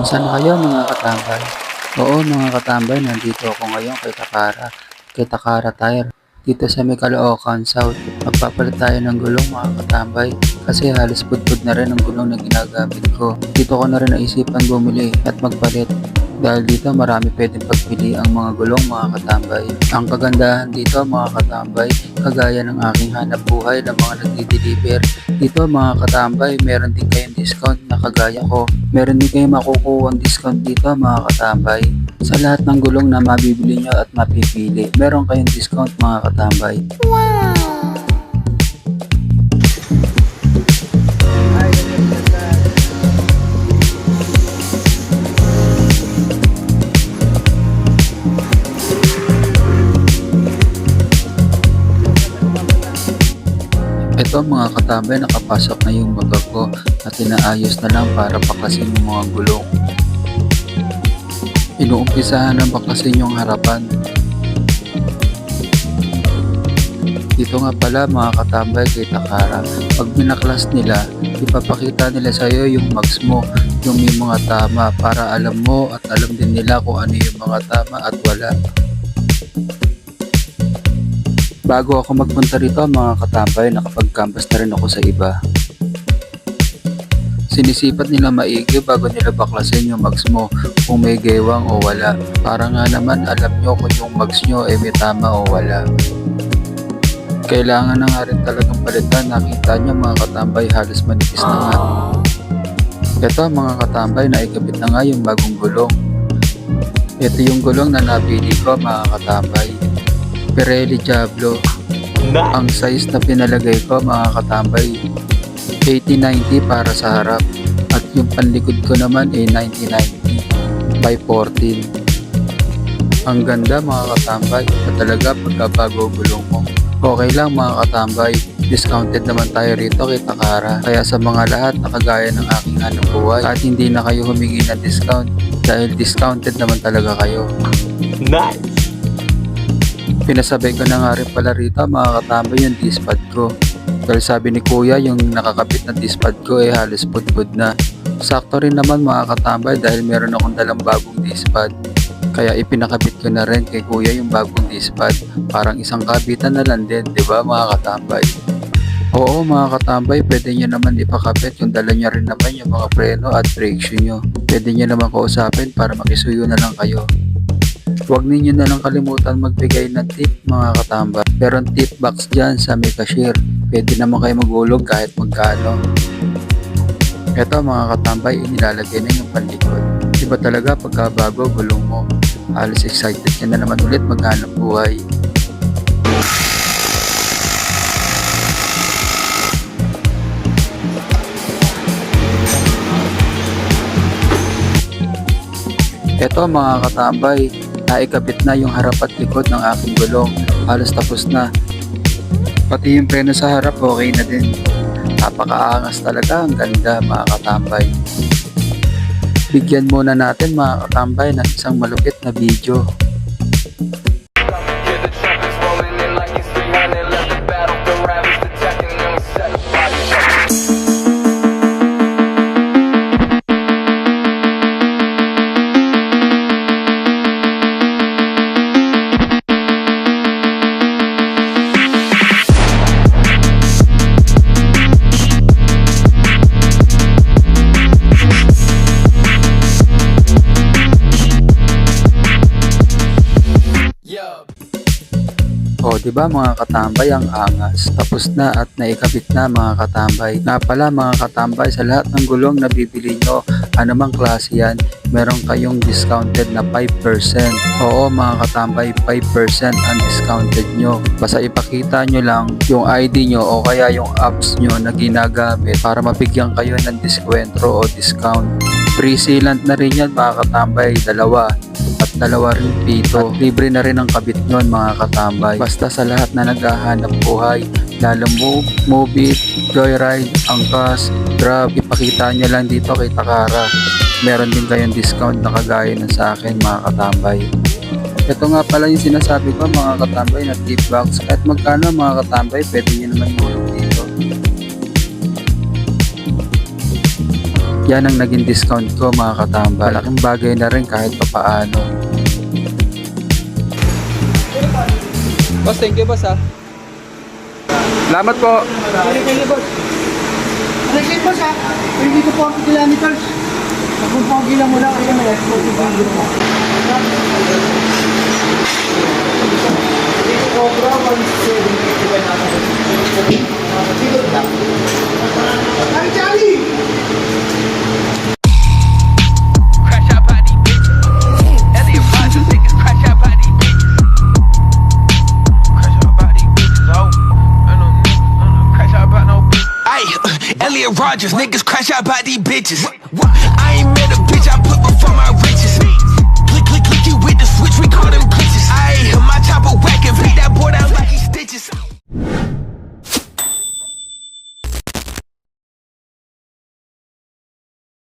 Kamusta na kayo mga katambay? Oo mga katambay, nandito ako ngayon kay Takara Tire. Dito sa may Caloocan South, magpapalit tayo ng gulong mga katambay kasi halos pudpud na rin ang gulong na ginagamit ko. Dito ko na rin naisipan bumili at magpalit dahil dito marami pwedeng pagpili ang mga gulong mga katambay. Ang kagandahan dito mga katambay, kagaya ng aking hanap buhay ng mga nagdi-deliver. Dito mga katambay, meron din kayong discount na kagaya ko. Meron din kayong makukuha discount dito mga katambay. Sa lahat ng gulong na mabibili nyo at mapipili, meron kayong discount mga katambay. Ito mga katambay, nakapasok na yung motor ko at inaayos na lang para pakasin yung mga gulong. Inuumpisahan ng bakasin yung harapan. Dito nga pala mga katambay kay Takara, pag binaklas nila, ipapakita nila sa iyo yung mags mo, yung may mga tama para alam mo at alam din nila kung ano yung mga tama at wala. Bago ako magpunta rito mga katambay, nakapag-canvas na rin ako sa iba. Sinisipat nila maigi bago nila baklasin yung mags mo kung may gewang o wala. Para nga naman alam nyo kung yung mags nyo ay may tama o wala. Kailangan na nga rin talagang palitan. Nakita nyo mga katambay, halos manipis na nga. Ito mga katambay, naikabit na nga yung bagong gulong. Ito yung gulong na napili ko mga katambay. Pirelli Diablo. Ang size na pinalagay ko mga katambay, 80-90 para sa harap. At yung panlikod ko naman ay 90-90 by 14. Ang ganda mga katambay. Ito talaga pagkabago gulong mo. Okay lang mga katambay, discounted naman tayo rito kay Takara. Kaya sa mga lahat na kagaya ng aking hanap buhay at hindi na kayo humingi ng discount dahil discounted naman talaga kayo. Nice! Pinasabay ko na nga rin pala rito mga katambay yung dispad ko. Dahil sabi ni kuya yung nakakabit na dispad ko ay halos pudpud na. Sakto rin naman mga katambay dahil meron akong dalang bagong dispad. Kaya ipinakabit ko na rin kay kuya yung bagong dispad. Parang isang kabitan na lang din, di ba mga katambay? Oo mga katambay, pwede nyo naman ipakabit kung dala nyo rin naman yung mga preno at brake shoe nyo. Pwede nyo naman kausapin para makisuyo na lang kayo. Huwag ninyo na lang kalimutan magbigay ng tip mga katambay. Meron tip box dyan sa may cashier. Pwede naman kayo maghulog kahit magkano. Eto mga katambay, inilalagay na yung panlikod. Iba talaga pagkabago gulong mo. Halos excited ka na naman ulit maghanap buhay. Eto mga katambay, naikabit na yung harap at likod ng aking gulong. Halos tapos na. Pati yung preno sa harap okay na din. Napakaangas talaga, ang ganda mga katambay. Bigyan muna natin mga katambay ng isang malupit na video. O diba mga katambay, ang angas. Tapos na at naikabit na mga katambay. Nga pala mga katambay, sa lahat ng gulong na bibili nyo, anumang klase yan, meron kayong discounted na 5%. Oo mga katambay, 5% ang discounted nyo. Basta ipakita nyo lang yung ID nyo o kaya yung apps nyo na ginagamit para mabigyan kayo ng diskwentro o discount. Free sealant na rin yan mga katambay, dalawa. At dalawa rin pito. At libre na rin ang kabit nun mga katambay. Basta sa lahat na naghahanap buhay, lalo move it, joyride, angkas, grab, ipakita nyo lang dito kay Takara. Meron din kayong discount na kagaya ng sa akin mga katambay. Ito nga pala yung sinasabi ko mga katambay na tip box. Kahit magkano mga katambay, pwede nyo naman hulog dito. Yan ang naging discount ko mga katambay. Malaking bagay na rin kahit papaano. Boss, thank you boss ha. Salamat po. Thank you, boss. Reset boss ha, 20 to 40 kilometers. Kung pogi lang muna kasi may export yung bagyo mo. Cobra 170. Ay, Charlie! Crash out by these bitches. Elliot Rodgers, niggas crash out by these bitches. Crash out by these bitches, oh. I know niggas, crash out by no bitches. Ay, Elliot Rodgers, niggas crash out by these bitches. I ain't met a bitch I put before my